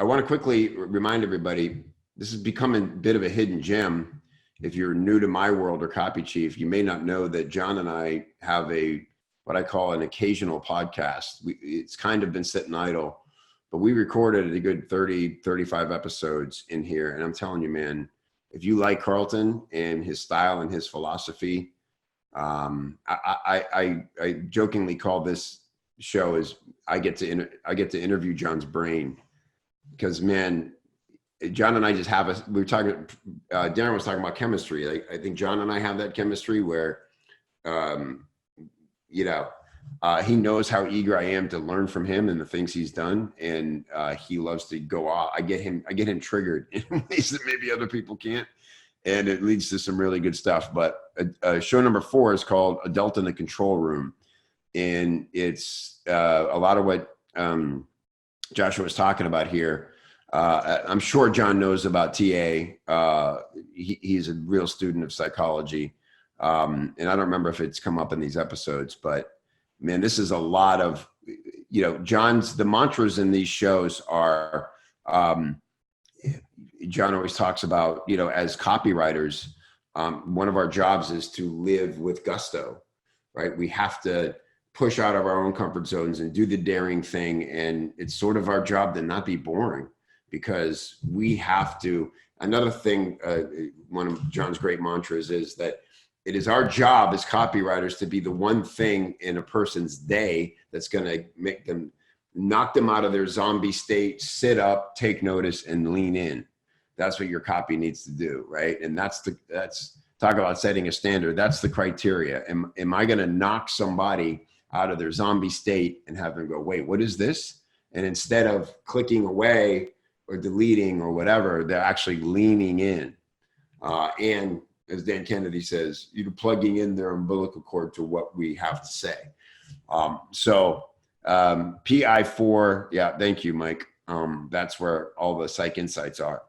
I want to quickly remind everybody, this is becoming a bit of a hidden gem. If you're new to my world or Copy Chief, you may not know that John and I have what I call an occasional podcast. It's kind of been sitting idle, but we recorded a good 30, 35 episodes in here. And I'm telling you, man, if you like Carlton and his style and his philosophy, I jokingly call this show is I get to interview John's brain, because man, John and I just have we were talking, Darren was talking about chemistry. I think John and I have that chemistry where, he knows how eager I am to learn from him and the things he's done. And he loves to go off. I get him triggered in ways that maybe other people can't. And it leads to some really good stuff. But show number 4 is called Adult in the Control Room. And it's a lot of what Joshua was talking about here. I'm sure John knows about TA. He's a real student of psychology. And I don't remember if it's come up in these episodes, but man, this is a lot of, the mantras in these shows are, John always talks about, as copywriters, one of our jobs is to live with gusto, right? We have to push out of our own comfort zones and do the daring thing. And it's sort of our job to not be boring, because we have to. Another thing, one of John's great mantras is that it is our job as copywriters to be the one thing in a person's day that's going to make them, knock them out of their zombie state, sit up, take notice, and lean in. That's what your copy needs to do, right? And that's talk about setting a standard. That's the criteria. Am I going to knock somebody out of their zombie state and have them go, wait, what is this? And instead of clicking away or deleting or whatever, they're actually leaning in. And as Dan Kennedy says, you're plugging in their umbilical cord to what we have to say. PI4, yeah, thank you, Mike. That's where all the psych insights are.